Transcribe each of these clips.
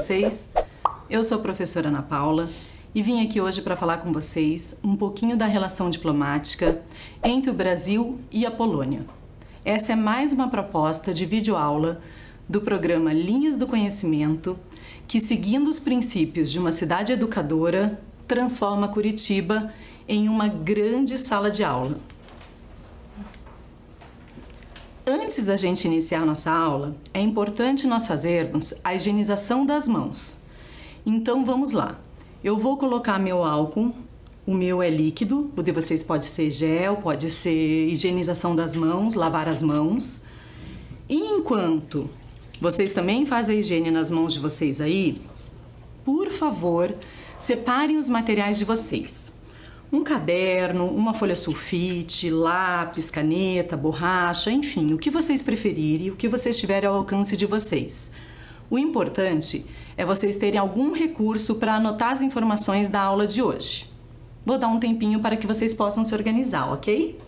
vocês? Eu sou a professora Ana Paula e vim aqui hoje para falar com vocês um pouquinho da relação diplomática entre o Brasil e a Polônia. Essa é mais uma proposta de videoaula do programa Linhas do Conhecimento, que, seguindo os princípios de uma cidade educadora, transforma Curitiba em uma grande sala de aula. Antes da gente iniciar nossa aula, é importante nós fazermos a higienização das mãos. Então vamos lá. Eu vou colocar meu álcool, o meu é líquido, o de vocês pode ser gel, pode ser higienização das mãos, lavar as mãos. E enquanto vocês também fazem a higiene nas mãos de vocês aí, por favor, separem os materiais de vocês. Um caderno, uma folha sulfite, lápis, caneta, borracha, enfim, o que vocês preferirem, o que vocês tiverem ao alcance de vocês. O importante é vocês terem algum recurso para anotar as informações da aula de hoje. Vou dar um tempinho para que vocês possam se organizar, ok?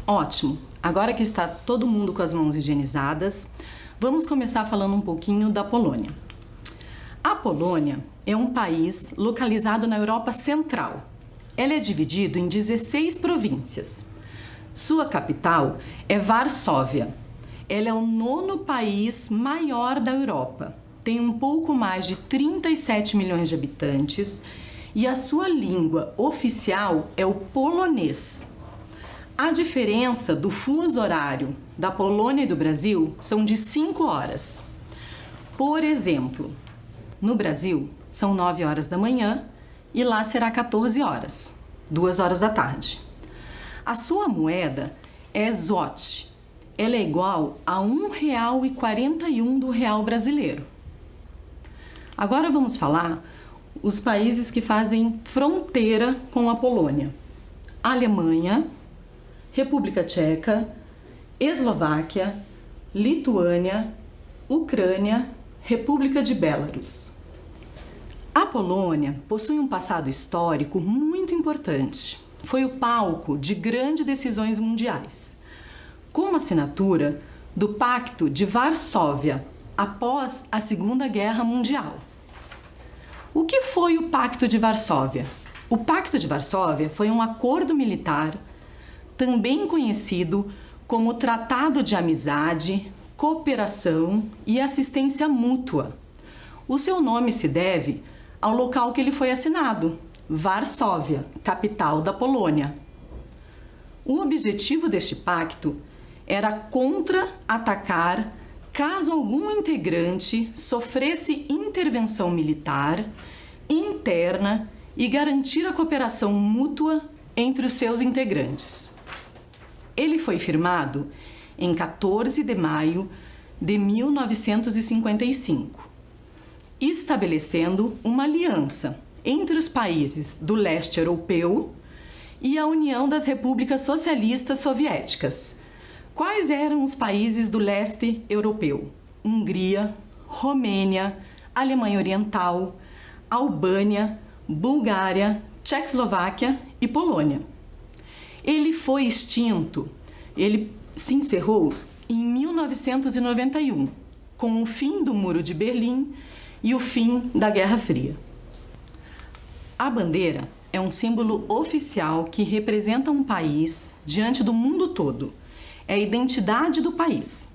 Ótimo! Agora que está todo mundo com as mãos higienizadas, vamos começar falando um pouquinho da Polônia. A Polônia é um país localizado na Europa Central. Ela é dividida em 16 províncias. Sua capital é Varsóvia. Ela é o 9º país maior da Europa. Tem um pouco mais de 37 milhões de habitantes e a sua língua oficial é o polonês. A diferença do fuso horário da Polônia e do Brasil são de 5 horas. Por exemplo, no Brasil são 9 horas da manhã e lá será 14 horas, 2 horas da tarde. A sua moeda é zloty. Ela é igual a R$ 1,41 do real brasileiro. Agora vamos falar os países que fazem fronteira com a Polônia. Alemanha, República Tcheca, Eslováquia, Lituânia, Ucrânia, República de Belarus. A Polônia possui um passado histórico muito importante. Foi o palco de grandes decisões mundiais, como a assinatura do Pacto de Varsóvia após a Segunda Guerra Mundial. O que foi o Pacto de Varsóvia? O Pacto de Varsóvia foi um acordo militar também conhecido como Tratado de Amizade, Cooperação e Assistência Mútua. O seu nome se deve ao local que ele foi assinado, Varsóvia, capital da Polônia. O objetivo deste pacto era contra-atacar caso algum integrante sofresse intervenção militar interna e garantir a cooperação mútua entre os seus integrantes. Ele foi firmado em 14 de maio de 1955, estabelecendo uma aliança entre os países do leste europeu e a União das Repúblicas Socialistas Soviéticas. Quais eram os países do leste europeu? Hungria, Romênia, Alemanha Oriental, Albânia, Bulgária, Tchecoslováquia e Polônia. Ele foi extinto, ele se encerrou em 1991, com o fim do Muro de Berlim e o fim da Guerra Fria. A bandeira é um símbolo oficial que representa um país diante do mundo todo. É a identidade do país.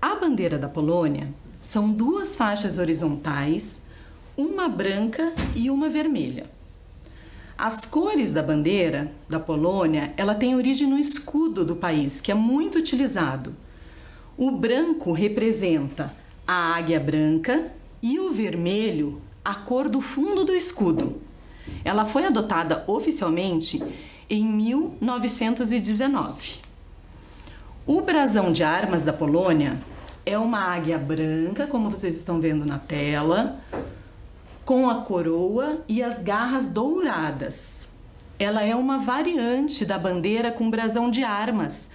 A bandeira da Polônia são duas faixas horizontais, uma branca e uma vermelha. As cores da bandeira da Polônia, ela tem origem no escudo do país, que é muito utilizado. O branco representa a águia branca e o vermelho, a cor do fundo do escudo. Ela foi adotada oficialmente em 1919. O brasão de armas da Polônia é uma águia branca, como vocês estão vendo na tela, com a coroa e as garras douradas. Ela é uma variante da bandeira com brasão de armas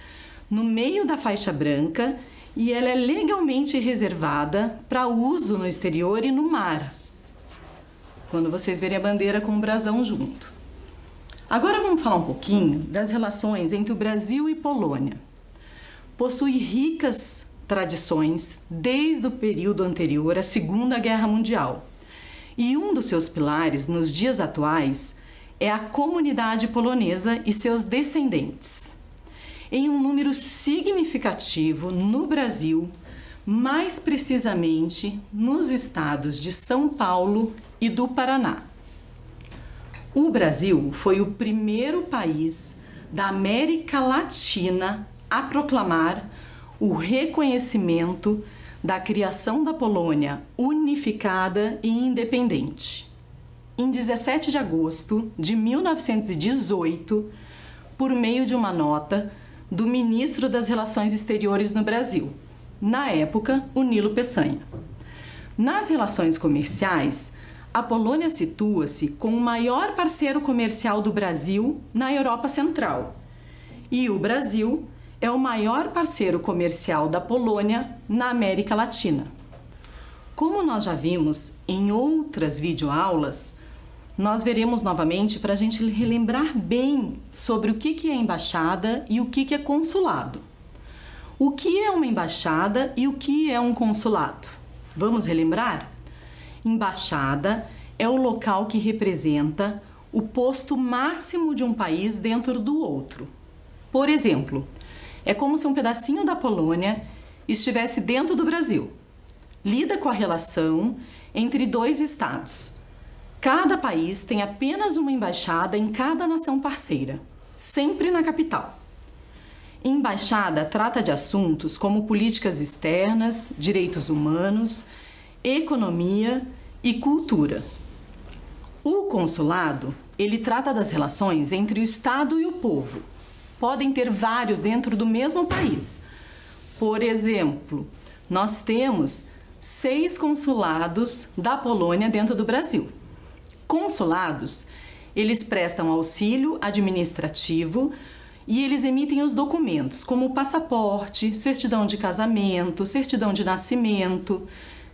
no meio da faixa branca e ela é legalmente reservada para uso no exterior e no mar, quando vocês verem a bandeira com o brasão junto. Agora vamos falar um pouquinho das relações entre o Brasil e Polônia. Possui ricas tradições desde o período anterior à Segunda Guerra Mundial. E um dos seus pilares nos dias atuais é a comunidade polonesa e seus descendentes. Em um número significativo no Brasil, mais precisamente nos estados de São Paulo e do Paraná. O Brasil foi o primeiro país da América Latina a proclamar o reconhecimento da criação da Polônia unificada e independente. Em 17 de agosto de 1918, por meio de uma nota do ministro das Relações Exteriores no Brasil, na época, o Nilo Peçanha. Nas relações comerciais, a Polônia situa-se como o maior parceiro comercial do Brasil na Europa Central, e o Brasil é o maior parceiro comercial da Polônia na América Latina. Como nós já vimos em outras videoaulas, nós veremos novamente para a gente relembrar bem sobre o que é embaixada e o que é consulado. O que é uma embaixada e o que é um consulado? Vamos relembrar? Embaixada é o local que representa o posto máximo de um país dentro do outro. Por exemplo, é como se um pedacinho da Polônia estivesse dentro do Brasil. Lida com a relação entre dois estados. Cada país tem apenas uma embaixada em cada nação parceira, sempre na capital. Embaixada trata de assuntos como políticas externas, direitos humanos, economia e cultura. O consulado, ele trata das relações entre o Estado e o povo. Podem ter vários dentro do mesmo país. Por exemplo, nós temos 6 consulados da Polônia dentro do Brasil. Consulados, eles prestam auxílio administrativo e eles emitem os documentos, como passaporte, certidão de casamento, certidão de nascimento,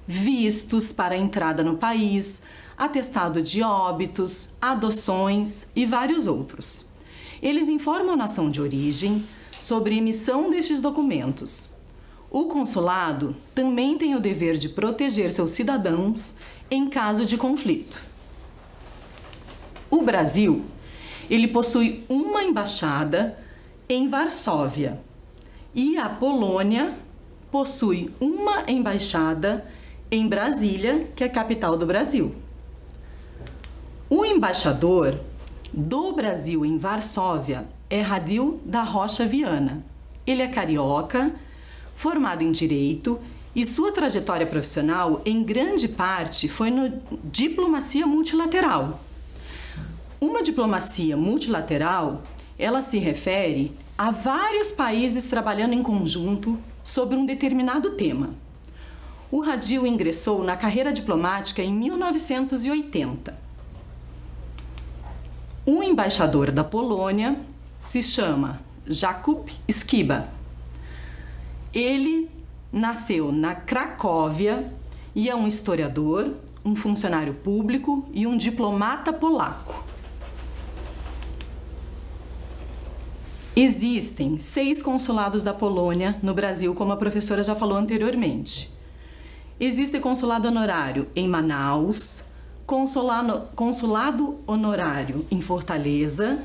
vistos para a entrada no país, atestado de óbitos, adoções e vários outros. Eles informam a nação de origem sobre a emissão destes documentos. O consulado também tem o dever de proteger seus cidadãos em caso de conflito. O Brasil, ele possui uma embaixada em Varsóvia e a Polônia possui uma embaixada em Brasília, que é a capital do Brasil. O embaixador do Brasil em Varsóvia é Radil da Rocha Viana. Ele é carioca, formado em Direito e sua trajetória profissional, em grande parte, foi na diplomacia multilateral. Uma diplomacia multilateral, ela se refere a vários países trabalhando em conjunto sobre um determinado tema. O Radil ingressou na carreira diplomática em 1980. O embaixador da Polônia se chama Jakub Skiba. Ele nasceu na Cracóvia e é um historiador, um funcionário público e um diplomata polaco. Existem 6 consulados da Polônia no Brasil, como a professora já falou anteriormente. Existe consulado honorário em Manaus, consulado honorário em Fortaleza,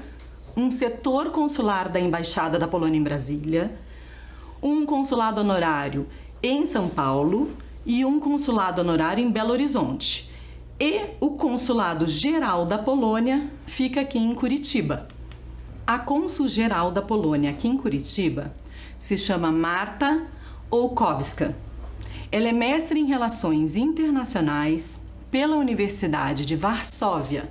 um setor consular da Embaixada da Polônia em Brasília, um consulado honorário em São Paulo e um consulado honorário em Belo Horizonte. E o Consulado Geral da Polônia fica aqui em Curitiba. A cônsul geral da Polônia aqui em Curitiba se chama Marta Ołkowska. Ela é mestre em Relações Internacionais pela Universidade de Varsóvia.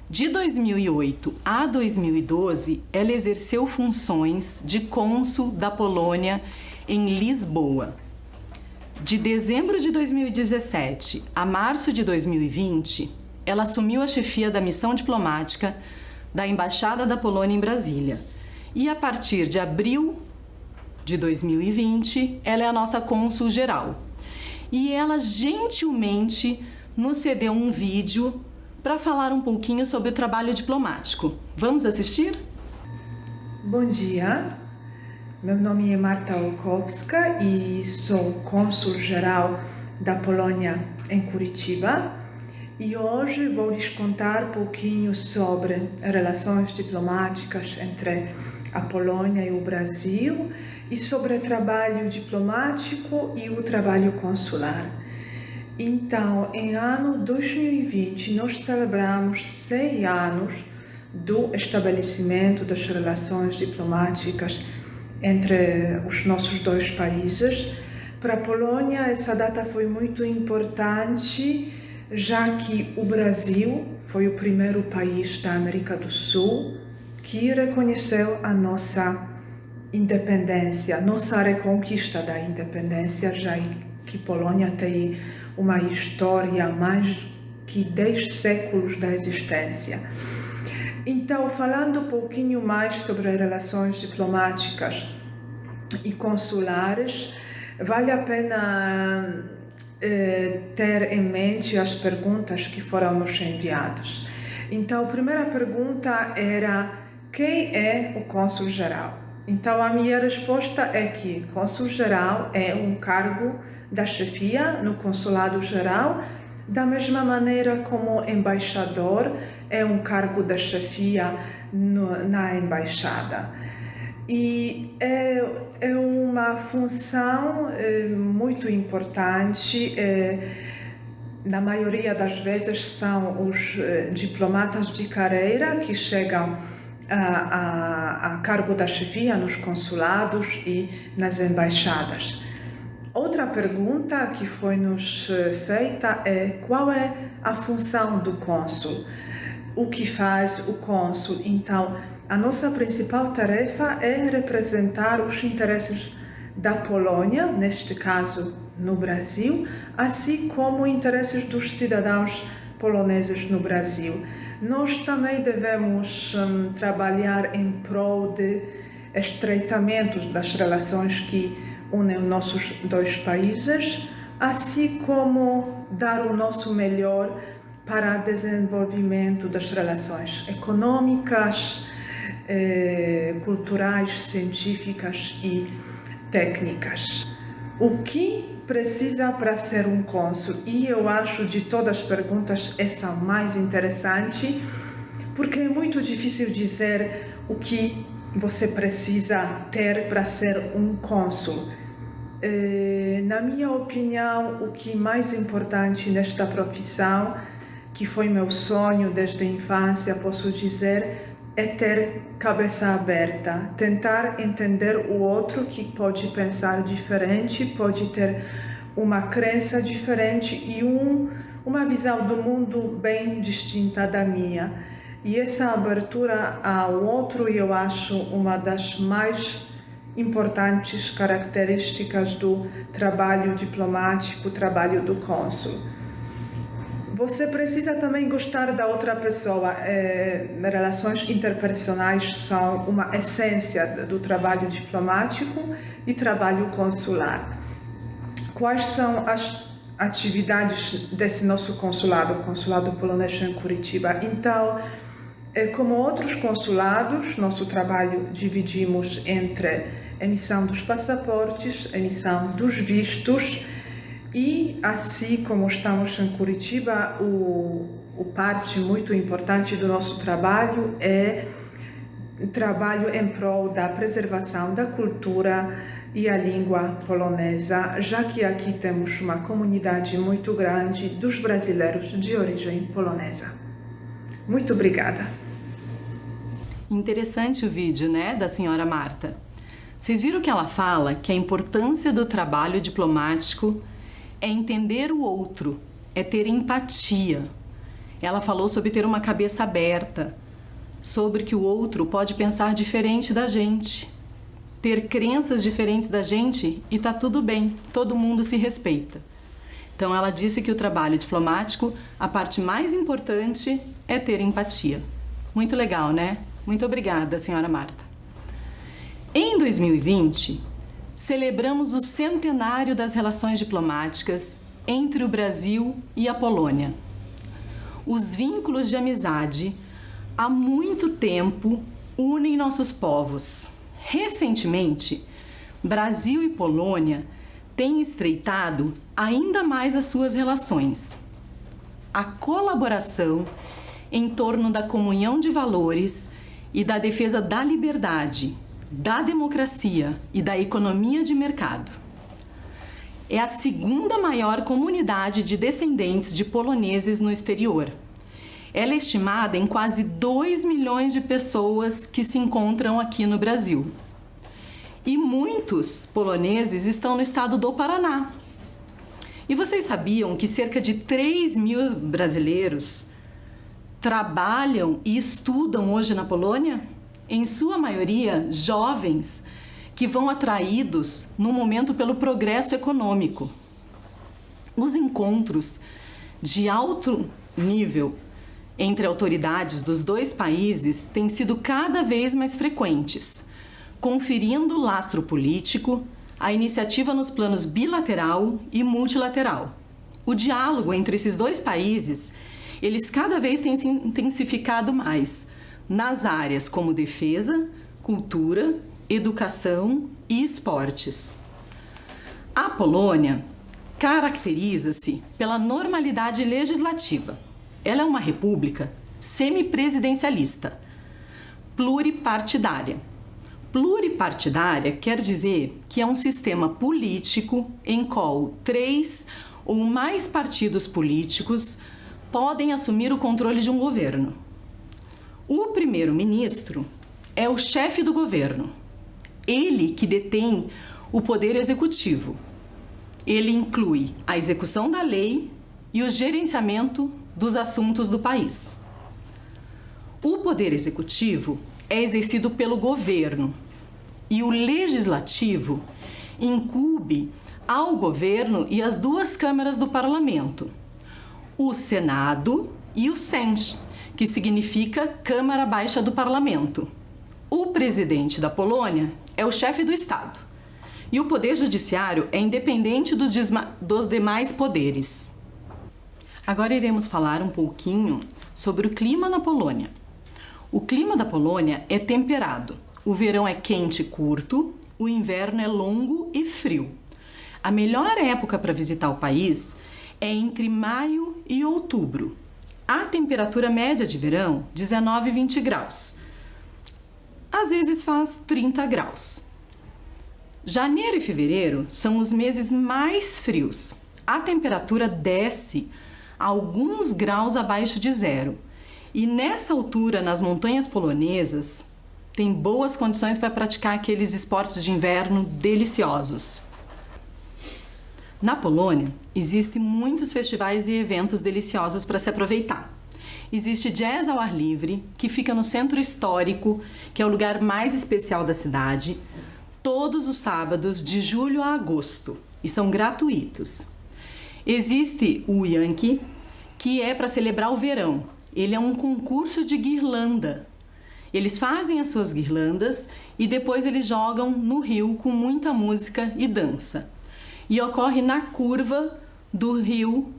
De 2008 a 2012, ela exerceu funções de cônsul da Polônia em Lisboa. De dezembro de 2017 a março de 2020, ela assumiu a chefia da missão diplomática da Embaixada da Polônia em Brasília. E a partir de abril de 2020, ela é a nossa cônsul geral. E ela gentilmente nos cedeu um vídeo para falar um pouquinho sobre o trabalho diplomático. Vamos assistir? Bom dia, meu nome é Marta Ołkowska e sou cônsul geral da Polônia em Curitiba. E hoje vou lhes contar um pouquinho sobre relações diplomáticas entre a Polônia e o Brasil e sobre o trabalho diplomático e o trabalho consular. Então, em ano 2020, nós celebramos 6 anos do estabelecimento das relações diplomáticas entre os nossos dois países. Para a Polônia, essa data foi muito importante, já que o Brasil foi o primeiro país da América do Sul que reconheceu a nossa independência, nossa reconquista da independência, já que Polônia tem uma história mais que 10 séculos da existência. Então, falando um pouquinho mais sobre as relações diplomáticas e consulares, vale a pena ter em mente as perguntas que foram nos enviadas. Então, a primeira pergunta era: quem é o cônsul geral? Então, a minha resposta é que cônsul geral é um cargo da chefia no consulado geral, da mesma maneira como embaixador é um cargo da chefia na embaixada. E é uma função muito importante. Na maioria das vezes são os diplomatas de carreira que chegam a cargo da chefia nos consulados e nas embaixadas. Outra pergunta que foi nos feita é: qual é a função do cônsul? O que faz o cônsul? Então, a nossa principal tarefa é representar os interesses da Polônia, neste caso no Brasil, assim como interesses dos cidadãos poloneses no Brasil. Nós também devemos trabalhar em prol de estreitamento das relações que unem nossos dois países, assim como dar o nosso melhor para o desenvolvimento das relações econômicas, culturais, científicas e técnicas. O que precisa para ser um cônsul? E eu acho de todas as perguntas essa mais interessante, porque é muito difícil dizer o que você precisa ter para ser um cônsul. Na minha opinião, o que é mais importante nesta profissão, que foi meu sonho desde a infância, posso dizer, é ter cabeça aberta, tentar entender o outro que pode pensar diferente, pode ter uma crença diferente e uma visão do mundo bem distinta da minha. E essa abertura ao outro, eu acho uma das mais importantes características do trabalho diplomático, trabalho do cônsul. Você precisa também gostar da outra pessoa. Relações interpersonais são uma essência do trabalho diplomático e trabalho consular. Quais são as atividades desse nosso consulado, o consulado polonês em Curitiba? Então, como outros consulados, nosso trabalho dividimos entre emissão dos passaportes, emissão dos vistos. E assim como estamos em Curitiba, o parte muito importante do nosso trabalho é trabalho em prol da preservação da cultura e a língua polonesa, já que aqui temos uma comunidade muito grande dos brasileiros de origem polonesa. Muito obrigada. Interessante o vídeo, né, da senhora Marta. Vocês viram que ela fala que a importância do trabalho diplomático é entender o outro, é ter empatia. Ela falou sobre ter uma cabeça aberta, sobre que o outro pode pensar diferente da gente, ter crenças diferentes da gente e tá tudo bem, todo mundo se respeita. Então ela disse que o trabalho diplomático, a parte mais importante é ter empatia. Muito legal, né? Muito obrigada, senhora Marta. Em 2020, celebramos o centenário das relações diplomáticas entre o Brasil e a Polônia. Os vínculos de amizade há muito tempo unem nossos povos. Recentemente, Brasil e Polônia têm estreitado ainda mais as suas relações. A colaboração em torno da comunhão de valores e da defesa da liberdade, da democracia e da economia de mercado. É a segunda maior comunidade de descendentes de poloneses no exterior. Ela é estimada em quase 2 milhões de pessoas que se encontram aqui no Brasil. E muitos poloneses estão no estado do Paraná. E vocês sabiam que cerca de 3 mil brasileiros trabalham e estudam hoje na Polônia? Em sua maioria, jovens que vão atraídos no momento pelo progresso econômico. Os encontros de alto nível entre autoridades dos dois países têm sido cada vez mais frequentes, conferindo lastro político à iniciativa nos planos bilateral e multilateral. O diálogo entre esses dois países, eles cada vez têm se intensificado mais nas áreas como defesa, cultura, educação e esportes. A Polônia caracteriza-se pela normalidade legislativa. Ela é uma república semipresidencialista, pluripartidária. Pluripartidária quer dizer que é um sistema político em qual 3 ou mais partidos políticos podem assumir o controle de um governo. O primeiro-ministro é o chefe do governo. Ele que detém o poder executivo. Ele inclui a execução da lei e o gerenciamento dos assuntos do país. O poder executivo é exercido pelo governo e o legislativo incumbe ao governo e às 2 câmaras do parlamento, o Senado e o Sejm, que significa Câmara Baixa do Parlamento. O presidente da Polônia é o chefe do Estado e o poder judiciário é independente dos demais poderes. Agora iremos falar um pouquinho sobre o clima na Polônia. O clima da Polônia é temperado. O verão é quente e curto, o inverno é longo e frio. A melhor época para visitar o país é entre maio e outubro. A temperatura média de verão, 19 e 20 graus. Às vezes faz 30 graus. Janeiro e fevereiro são os meses mais frios. A temperatura desce alguns graus abaixo de zero. E nessa altura, nas montanhas polonesas, tem boas condições para praticar aqueles esportes de inverno deliciosos. Na Polônia, existem muitos festivais e eventos deliciosos para se aproveitar. Existe jazz ao ar livre, que fica no centro histórico, que é o lugar mais especial da cidade, todos os sábados de julho a agosto, e são gratuitos. Existe o Yankee, que é para celebrar o verão. Ele é um concurso de guirlanda. Eles fazem as suas guirlandas e depois eles jogam no rio com muita música e dança. E ocorre na curva do rio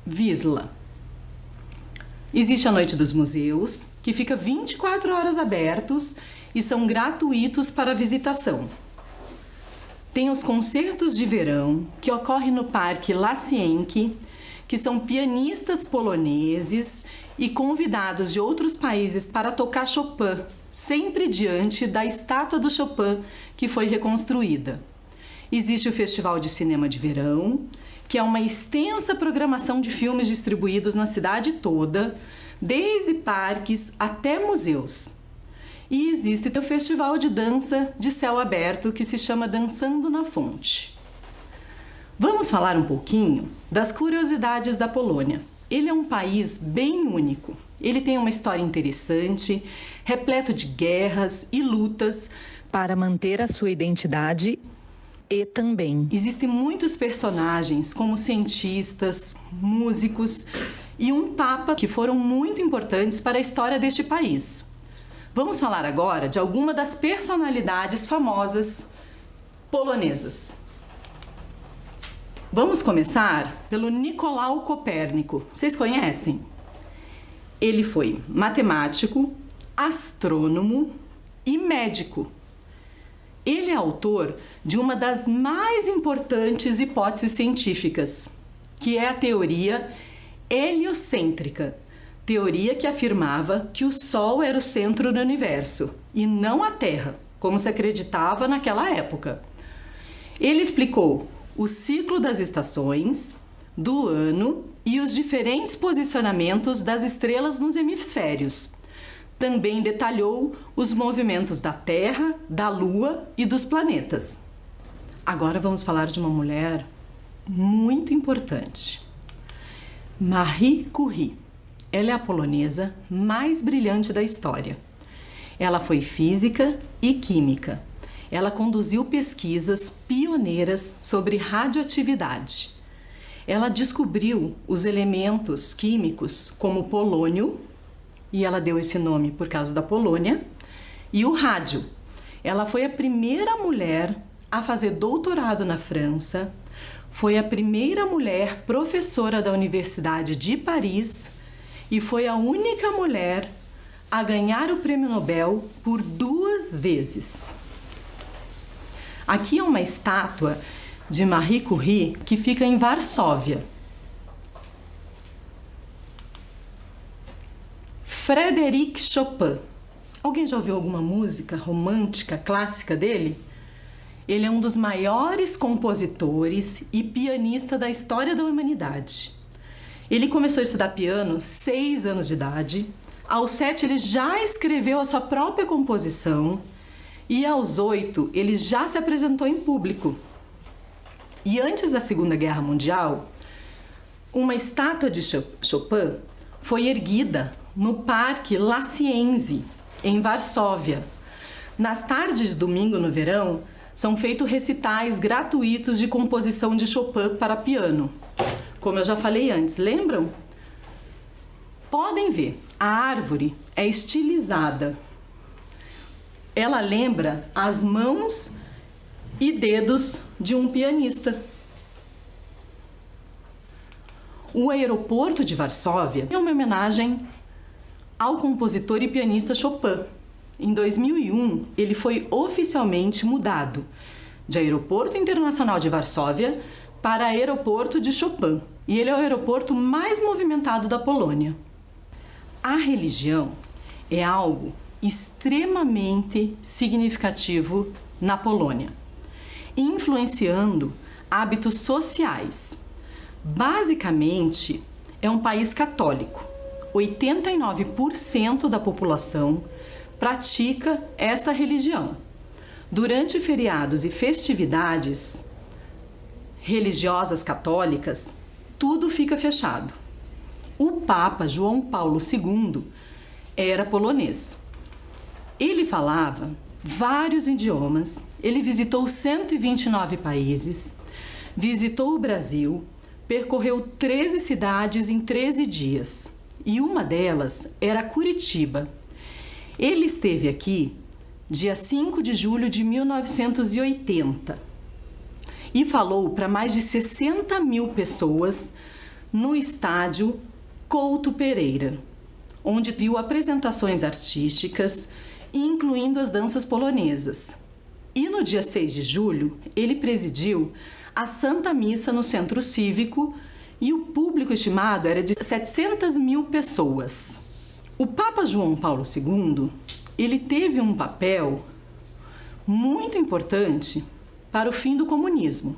Wisła. Existe a Noite dos Museus, que fica 24 horas abertos e são gratuitos para visitação. Tem os concertos de verão, que ocorrem no Parque Lasienki, que são pianistas poloneses e convidados de outros países para tocar Chopin, sempre diante da estátua do Chopin que foi reconstruída. Existe o Festival de Cinema de Verão, que é uma extensa programação de filmes distribuídos na cidade toda, desde parques até museus. E existe o Festival de Dança de Céu Aberto, que se chama Dançando na Fonte. Vamos falar um pouquinho das curiosidades da Polônia. Ele é um país bem único. Ele tem uma história interessante, repleto de guerras e lutas para manter a sua identidade e também existem muitos personagens como cientistas, músicos e um papa que foram muito importantes para a história deste país. Vamos falar agora de alguma das personalidades famosas polonesas. Vamos começar pelo Nicolau Copérnico. Vocês conhecem? Ele foi matemático, astrônomo e médico. Ele é autor de uma das mais importantes hipóteses científicas, que é a teoria heliocêntrica, teoria que afirmava que o Sol era o centro do universo e não a Terra, como se acreditava naquela época. Ele explicou o ciclo das estações, do ano e os diferentes posicionamentos das estrelas nos hemisférios. Também detalhou os movimentos da Terra, da Lua e dos planetas. Agora vamos falar de uma mulher muito importante. Marie Curie. Ela é a polonesa mais brilhante da história. Ela foi física e química. Ela conduziu pesquisas pioneiras sobre radioatividade. Ela descobriu os elementos químicos como o polônio, e ela deu esse nome por causa da Polônia, e o rádio. Ela foi a primeira mulher a fazer doutorado na França, foi a primeira mulher professora da Universidade de Paris e foi a única mulher a ganhar o Prêmio Nobel por 2 vezes. Aqui é uma estátua de Marie Curie que fica em Varsóvia. Frédéric Chopin. Alguém já ouviu alguma música romântica, clássica dele? Ele é um dos maiores compositores e pianista da história da humanidade. Ele começou a estudar piano 6 anos de idade. Aos 7 ele já escreveu a sua própria composição e aos 8 ele já se apresentou em público. E antes da Segunda Guerra Mundial, uma estátua de Chopin foi erguida no Parque La Cienza, em Varsóvia. Nas tardes de domingo no verão, são feitos recitais gratuitos de composição de Chopin para piano. Como eu já falei antes, lembram? Podem ver, a árvore é estilizada. Ela lembra as mãos e dedos de um pianista. O aeroporto de Varsóvia é uma homenagem ao compositor e pianista Chopin. Em 2001, ele foi oficialmente mudado de Aeroporto Internacional de Varsóvia para Aeroporto de Chopin, e ele é o aeroporto mais movimentado da Polônia. A religião é algo extremamente significativo na Polônia, influenciando hábitos sociais. Basicamente, é um país católico. 89% da população pratica esta religião. Durante feriados e festividades religiosas católicas, tudo fica fechado. O Papa João Paulo II era polonês. Ele falava vários idiomas, ele visitou 129 países, visitou o Brasil, percorreu 13 cidades em 13 dias. E uma delas era Curitiba. Ele esteve aqui dia 5 de julho de 1980 e falou para mais de 60 mil pessoas no estádio Couto Pereira, onde viu apresentações artísticas, incluindo as danças polonesas. E no dia 6 de julho, ele presidiu a Santa Missa no Centro Cívico e o público estimado era de 700 mil pessoas. O Papa João Paulo II, ele teve um papel muito importante para o fim do comunismo,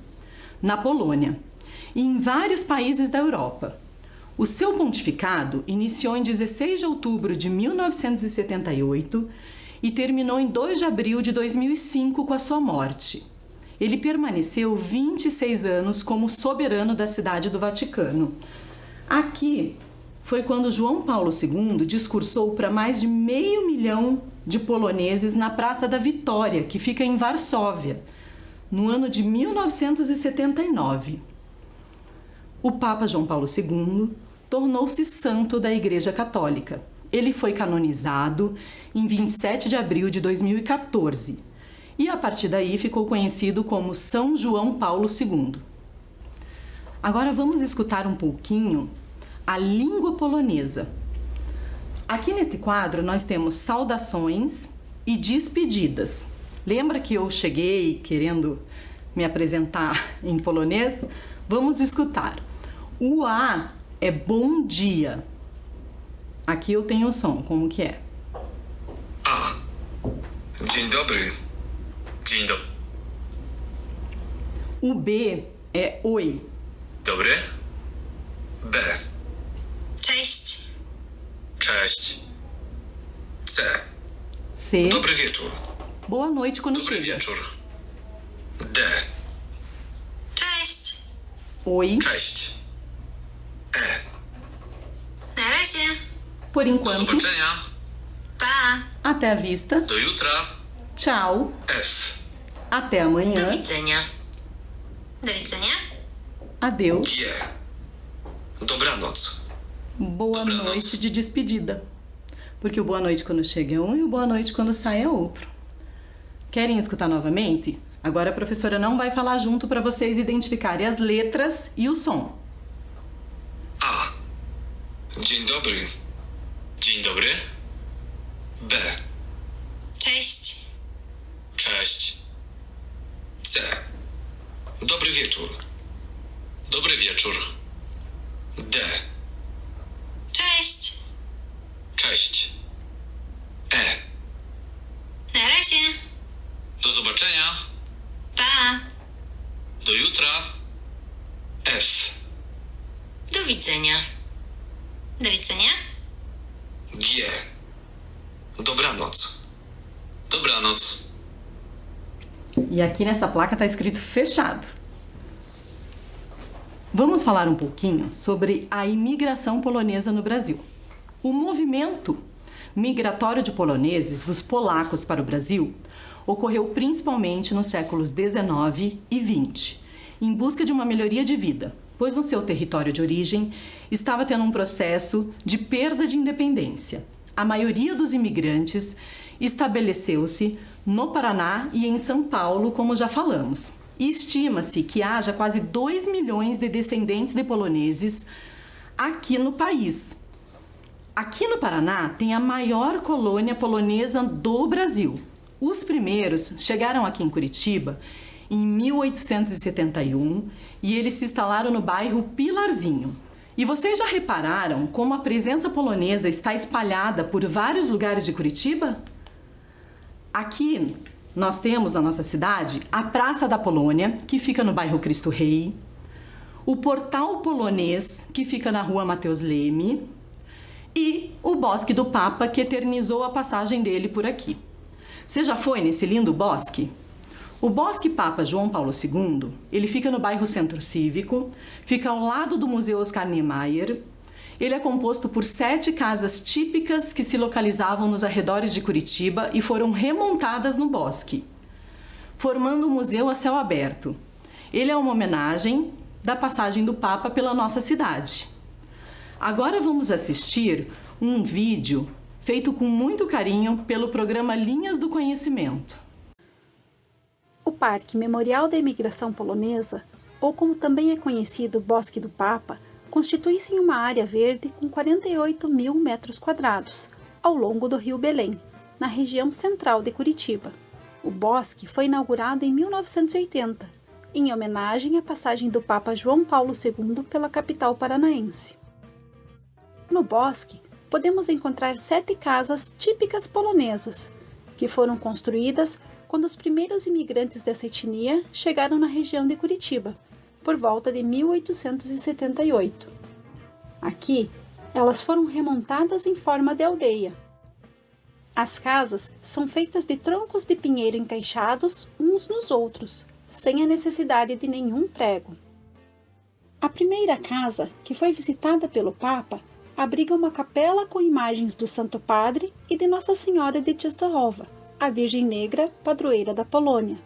na Polônia e em vários países da Europa. O seu pontificado iniciou em 16 de outubro de 1978 e terminou em 2 de abril de 2005 com a sua morte. Ele permaneceu 26 anos como soberano da cidade do Vaticano. Aqui foi quando João Paulo II discursou para mais de 500 mil de poloneses na Praça da Vitória, que fica em Varsóvia, no ano de 1979. O Papa João Paulo II tornou-se santo da Igreja Católica. Ele foi canonizado em 27 de abril de 2014 e a partir daí ficou conhecido como São João Paulo II. Agora vamos escutar um pouquinho a língua polonesa. Aqui neste quadro nós temos saudações e despedidas. Lembra que eu cheguei querendo me apresentar em polonês? Vamos escutar. O A é bom dia. Aqui eu tenho o som, como que é? A. Dzień dobry. Dzień dobry. O B é oi. Dobry. B. Cześć. Cześć. C. C. Dobry wieczór. Boa noite quando Dobry chega. wieczór. D. Cześć. Oi. Cześć. E. Na razie. Por Do enquanto, zobaczenia. Pa. até a vista. Do jutra. Tchau. F. Até Do amanhã. widzenia. Do widzenia. Adeus. G. Dobranoc. Boa Dobranoc. noite de despedida. Porque o boa noite quando chega é um e o boa noite quando sai é outro. Querem escutar novamente? Agora a professora não vai falar junto para vocês identificarem as letras e o som. A. Dzień dobry. Dzień dobry. B. Cześć. Cześć. C. Dobry wieczór. Dobry wieczór. D. Cześć. Cześć. E. Na razie. Do zobaczenia. Pa. Do jutra. F. Do widzenia. Do widzenia. G. Dobranoc. Dobranoc. E aqui nessa placa está escrito fechado. Vamos falar um pouquinho sobre a imigração polonesa no Brasil. O movimento migratório de poloneses dos polacos para o Brasil ocorreu principalmente nos séculos XIX e XX, em busca de uma melhoria de vida, pois no seu território de origem estava tendo um processo de perda de independência. A maioria dos imigrantes estabeleceu-se no Paraná e em São Paulo, como já falamos. E estima-se que haja quase 2 milhões de descendentes de poloneses aqui no país. Aqui no Paraná tem a maior colônia polonesa do Brasil. Os primeiros chegaram aqui em Curitiba em 1871 e eles se instalaram no bairro Pilarzinho. E vocês já repararam como a presença polonesa está espalhada por vários lugares de Curitiba? Aqui nós temos na nossa cidade a Praça da Polônia, que fica no bairro Cristo Rei, o Portal Polonês, que fica na rua Mateus Leme, e o Bosque do Papa, que eternizou a passagem dele por aqui. Você já foi nesse lindo bosque? O Bosque Papa João Paulo II, ele fica no bairro Centro Cívico, fica ao lado do Museu Oscar Niemeyer. Ele é composto por 7 casas típicas que se localizavam nos arredores de Curitiba e foram remontadas no bosque, formando um museu a céu aberto. Ele é uma homenagem da passagem do Papa pela nossa cidade. Agora vamos assistir um vídeo feito com muito carinho pelo programa Linhas do Conhecimento. O Parque Memorial da Imigração Polonesa, ou como também é conhecido Bosque do Papa, constitui-se em uma área verde com 48 mil metros quadrados, ao longo do Rio Belém, na região central de Curitiba. O bosque foi inaugurado em 1980, em homenagem à passagem do Papa João Paulo II pela capital paranaense. No bosque, podemos encontrar 7 casas típicas polonesas, que foram construídas quando os primeiros imigrantes dessa etnia chegaram na região de Curitiba, por volta de 1878. Aqui, elas foram remontadas em forma de aldeia. As casas são feitas de troncos de pinheiro encaixados uns nos outros, sem a necessidade de nenhum prego. A primeira casa, que foi visitada pelo Papa, abriga uma capela com imagens do Santo Padre e de Nossa Senhora de Częstochowa, a Virgem Negra, padroeira da Polônia.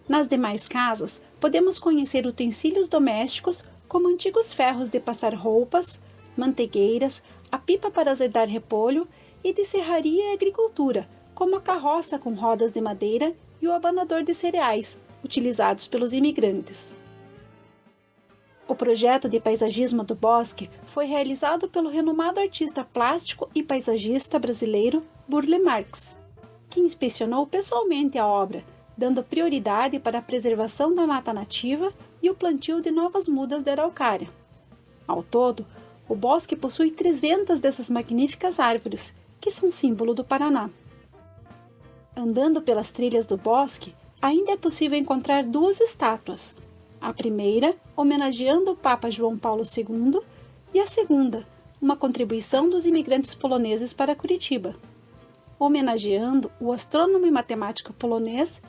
Nas demais casas, podemos conhecer utensílios domésticos como antigos ferros de passar roupas, mantegueiras, a pipa para azedar repolho e de serraria e agricultura, como a carroça com rodas de madeira e o abanador de cereais, utilizados pelos imigrantes. O projeto de paisagismo do bosque foi realizado pelo renomado artista plástico e paisagista brasileiro Burle Marx, que inspecionou pessoalmente a obra, dando prioridade para a preservação da mata nativa e o plantio de novas mudas de araucária. Ao todo, o bosque possui 300 dessas magníficas árvores, que são símbolo do Paraná. Andando pelas trilhas do bosque, ainda é possível encontrar 2 estátuas. A primeira, homenageando o Papa João Paulo II, e a segunda, uma contribuição dos imigrantes poloneses para Curitiba, homenageando o astrônomo e matemático polonês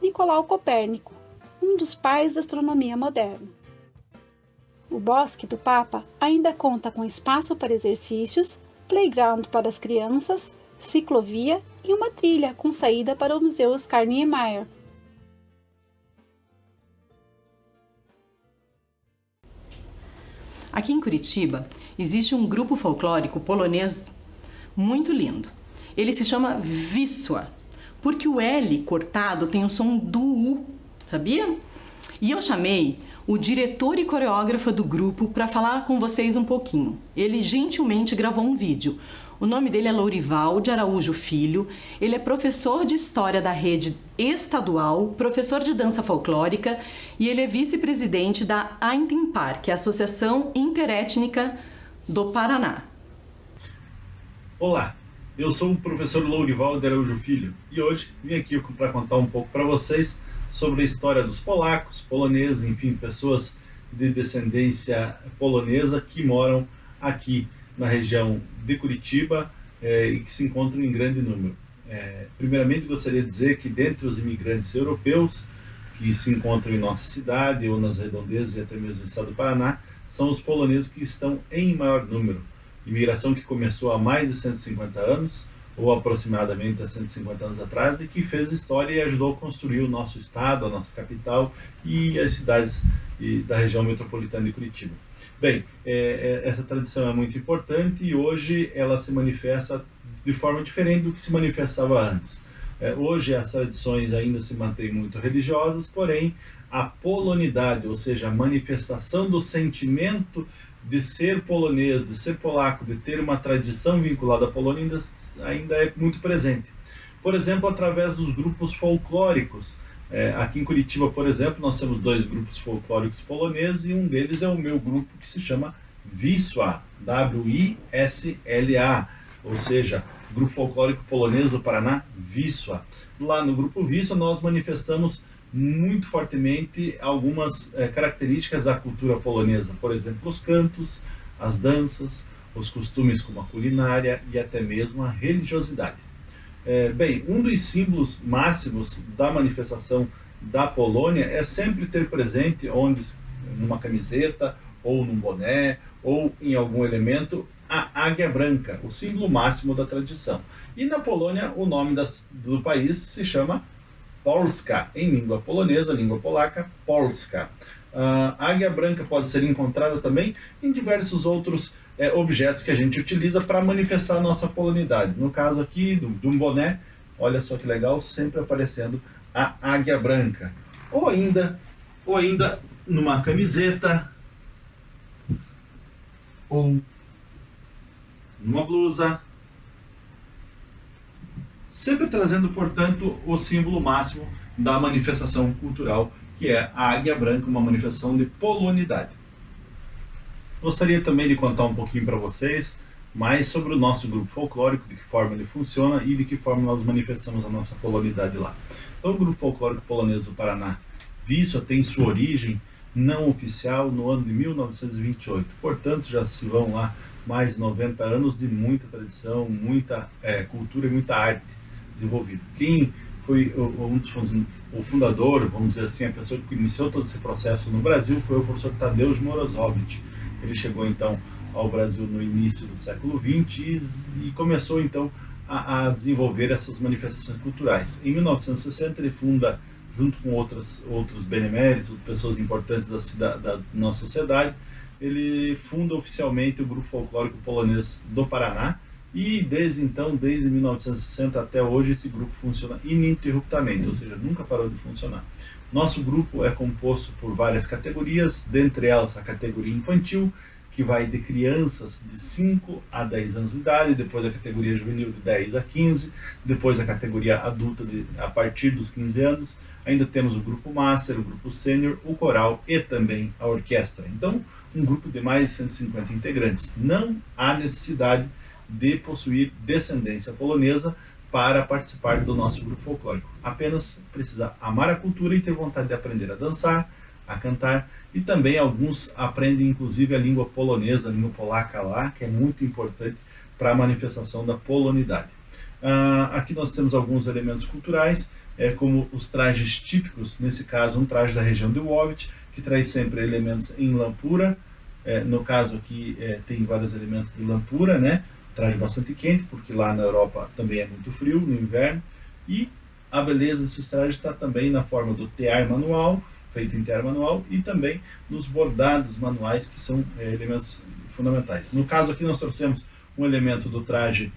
Nicolau Copérnico, um dos pais da astronomia moderna. O Bosque do Papa ainda conta com espaço para exercícios, playground para as crianças, ciclovia e uma trilha com saída para o Museu Oscar Niemeyer. Aqui em Curitiba existe um grupo folclórico polonês muito lindo. Ele se chama Wisła, porque o L cortado tem o som do U, sabia? E eu chamei o diretor e coreógrafo do grupo para falar com vocês um pouquinho. Ele gentilmente gravou um vídeo. O nome dele é Lourival de Araújo Filho, ele é professor de História da Rede Estadual, professor de Dança Folclórica e ele é vice-presidente da Aintimpar, que é a Associação Interétnica do Paraná. Olá, eu sou o professor Lourival de Araújo Filho e hoje vim aqui para contar um pouco para vocês sobre a história dos polacos, poloneses, enfim, pessoas de descendência polonesa que moram aqui na região de Curitiba e que se encontram em grande número. Primeiramente, gostaria de dizer que dentre os imigrantes europeus que se encontram em nossa cidade ou nas redondezas e até mesmo no estado do Paraná, são os poloneses que estão em maior número. Imigração que começou há mais de 150 anos, ou aproximadamente há 150 anos atrás, e que fez história e ajudou a construir o nosso estado, a nossa capital e as cidades da região metropolitana de Curitiba. Bem, essa tradição é muito importante e hoje ela se manifesta de forma diferente do que se manifestava antes. Hoje as tradições ainda se mantêm muito religiosas, porém a polonidade, ou seja, a manifestação do sentimento de ser polonês, de ser polaco, de ter uma tradição vinculada à Polônia ainda é muito presente. Por exemplo, através dos grupos folclóricos. Aqui em Curitiba, por exemplo, nós temos 2 grupos folclóricos poloneses e um deles é o meu grupo que se chama Wisła, W-I-S-L-A, ou seja, Grupo Folclórico Polonês do Paraná, Wisła. Lá no Grupo Wisła nós manifestamos muito fortemente algumas características da cultura polonesa, por exemplo, os cantos, as danças, os costumes como a culinária e até mesmo a religiosidade. Bem, um dos símbolos máximos da manifestação da Polônia é sempre ter presente, numa camiseta, ou num boné, ou em algum elemento, a águia branca, o símbolo máximo da tradição. E na Polônia, o nome do país se chama Polska, em língua polonesa, língua polaca, Polska. A águia branca pode ser encontrada também em diversos outros objetos que a gente utiliza para manifestar a nossa polonidade. No caso aqui, de um boné, olha só que legal, sempre aparecendo a águia branca. Ou ainda numa camiseta, ou numa blusa, sempre trazendo, portanto, o símbolo máximo da manifestação cultural, que é a águia branca, uma manifestação de polonidade. Gostaria também de contar um pouquinho para vocês mais sobre o nosso grupo folclórico, de que forma ele funciona e de que forma nós manifestamos a nossa polonidade lá. Então, o Grupo Folclórico Polonês do Paraná, Wisła, tem sua origem não oficial no ano de 1928. Portanto, já se vão lá mais de 90 anos de muita tradição, muita cultura e muita arte desenvolvida. Quem foi o fundador, vamos dizer assim, a pessoa que iniciou todo esse processo no Brasil foi o professor Tadeusz Morozowicz. Ele chegou então ao Brasil no início do século XX e começou então a desenvolver essas manifestações culturais. Em 1960 ele funda, junto com outros beneméritos, pessoas importantes da nossa sociedade, ele funda oficialmente o Grupo Folclórico Polonês do Paraná, e desde então, desde 1960 até hoje, esse grupo funciona ininterruptamente, ou seja, nunca parou de funcionar. Nosso grupo é composto por várias categorias, dentre elas a categoria infantil, que vai de crianças de 5 a 10 anos de idade, depois a categoria juvenil de 10 a 15, depois a categoria adulta a partir dos 15 anos, ainda temos o grupo master, o grupo sênior, o coral e também a orquestra. Então, um grupo de mais de 150 integrantes. Não há necessidade de possuir descendência polonesa para participar do nosso grupo folclórico. Apenas precisa amar a cultura e ter vontade de aprender a dançar, a cantar, e também alguns aprendem inclusive a língua polonesa, a língua polaca lá, que é muito importante para a manifestação da polonidade. Aqui nós temos alguns elementos culturais, como os trajes típicos, nesse caso um traje da região de Łowicz, que traz sempre elementos em lã pura, no caso aqui tem vários elementos de lã pura, né? Traje bastante quente, porque lá na Europa também é muito frio no inverno, e a beleza desses trajes está também na forma do tear manual, feito em tear manual, e também nos bordados manuais, que são elementos fundamentais. No caso aqui nós trouxemos um elemento do traje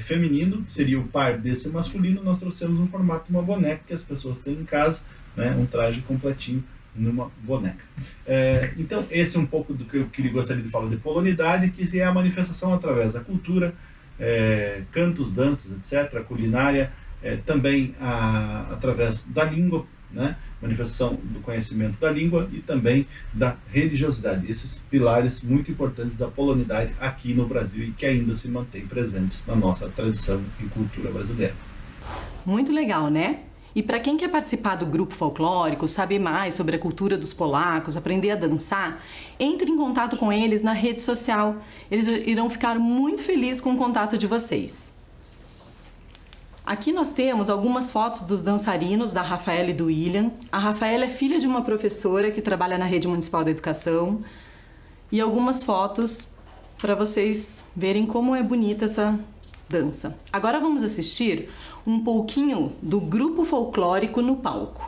feminino, que seria o par desse masculino. Nós trouxemos um formato de uma boneca que as pessoas têm em casa, né? Um traje completinho numa boneca. Então esse é um pouco do que eu gostaria de falar de polonidade, que é a manifestação através da cultura, cantos, danças, etc., culinária, também através da língua, né? Manifestação do conhecimento da língua e também da religiosidade. Esses pilares muito importantes da polonidade aqui no Brasil e que ainda se mantêm presentes na nossa tradição e cultura brasileira. Muito legal, né? E para quem quer participar do grupo folclórico, saber mais sobre a cultura dos polacos, aprender a dançar, entre em contato com eles na rede social. Eles irão ficar muito felizes com o contato de vocês. Aqui nós temos algumas fotos dos dançarinos, da Rafaela e do William. A Rafaela é filha de uma professora que trabalha na Rede Municipal da Educação. E algumas fotos para vocês verem como é bonita essa dança. Agora vamos assistir um pouquinho do grupo folclórico no palco.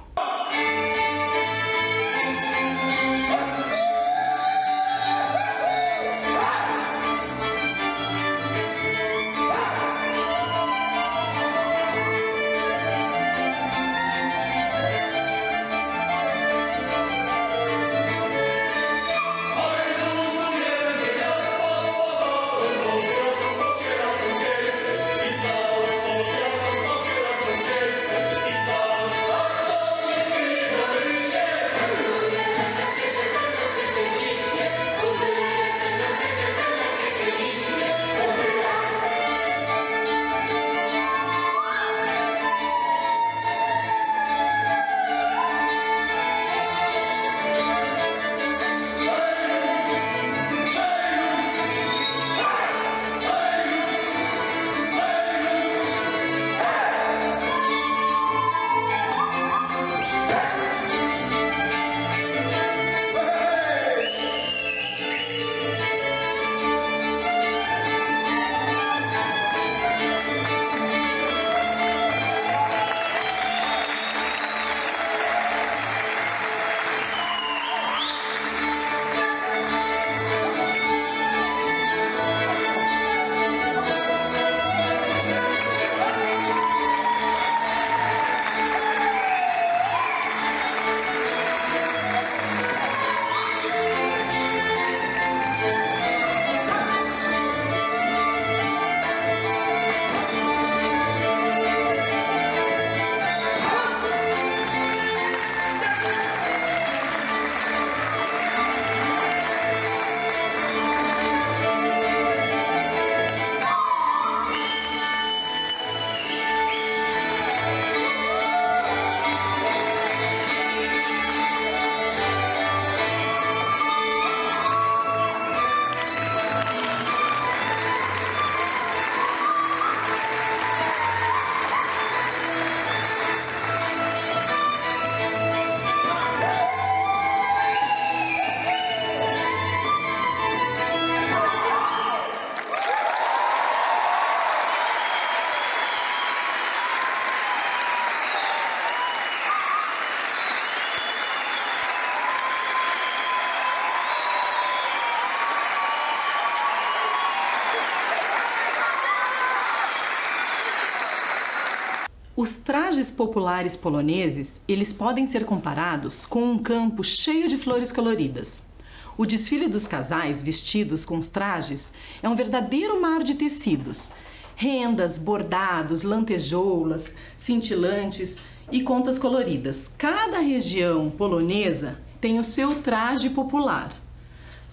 Os trajes populares poloneses, eles podem ser comparados com um campo cheio de flores coloridas. O desfile dos casais vestidos com os trajes é um verdadeiro mar de tecidos. Rendas, bordados, lantejoulas, cintilantes e contas coloridas. Cada região polonesa tem o seu traje popular.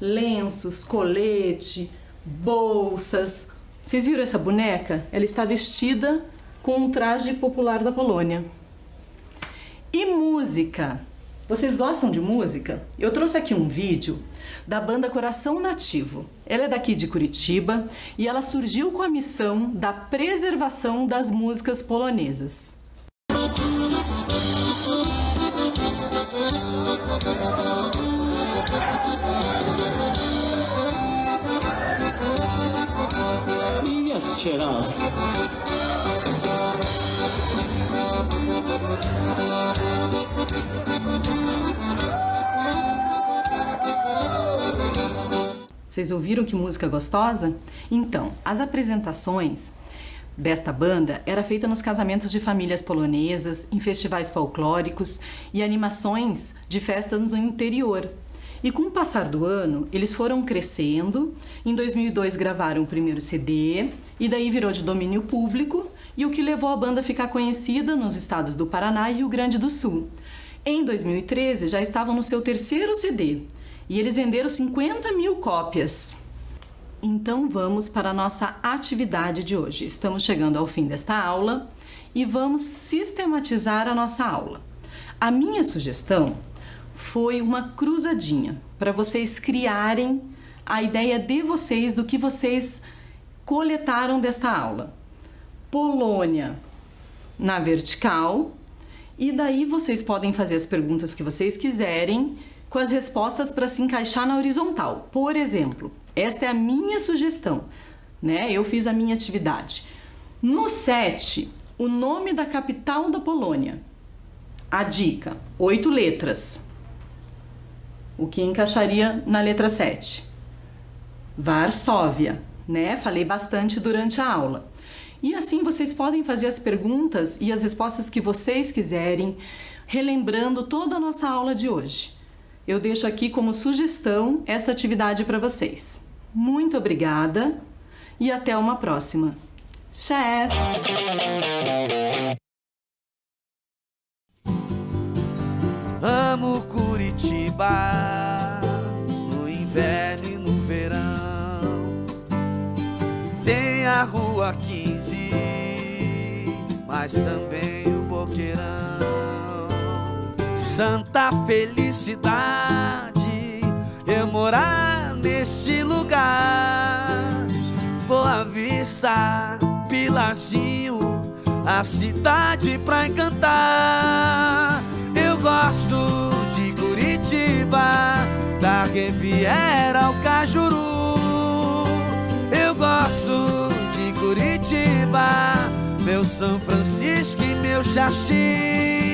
Lenços, colete, bolsas. Vocês viram essa boneca? Ela está vestida com um traje popular da Polônia. E música? Vocês gostam de música? Eu trouxe aqui um vídeo da banda Coração Nativo. Ela é daqui de Curitiba e ela surgiu com a missão da preservação das músicas polonesas. Jeszcze raz. Vocês ouviram que música gostosa? Então, as apresentações desta banda era feita nos casamentos de famílias polonesas, em festivais folclóricos e animações de festas no interior. E com o passar do ano, eles foram crescendo. Em 2002 gravaram o primeiro CD e daí virou de domínio público, e o que levou a banda a ficar conhecida nos estados do Paraná e Rio Grande do Sul. Em 2013 já estavam no seu terceiro CD e eles venderam 50 mil cópias. Então vamos para a nossa atividade de hoje. Estamos chegando ao fim desta aula e vamos sistematizar a nossa aula. A minha sugestão foi uma cruzadinha para vocês criarem a ideia de vocês do que vocês coletaram desta aula. Polônia na vertical, e daí vocês podem fazer as perguntas que vocês quiserem com as respostas para se encaixar na horizontal. Por exemplo, esta é a minha sugestão, né? Eu fiz a minha atividade. No 7, o nome da capital da Polônia. A dica, 8 letras. O que encaixaria na letra 7? Varsóvia, né? Falei bastante durante a aula. E assim vocês podem fazer as perguntas e as respostas que vocês quiserem, relembrando toda a nossa aula de hoje. Eu deixo aqui como sugestão esta atividade para vocês. Muito obrigada e até uma próxima. Cześć! Amo Curitiba, no inverno e no verão. Tem a Rua 15, mas também o Boqueirão. Santa felicidade eu morar neste lugar. Boa Vista, Pilarzinho, a cidade pra encantar. Eu gosto de Curitiba, da Riviera ao Cajuru. Eu gosto de Curitiba, meu São Francisco e meu Xaxim.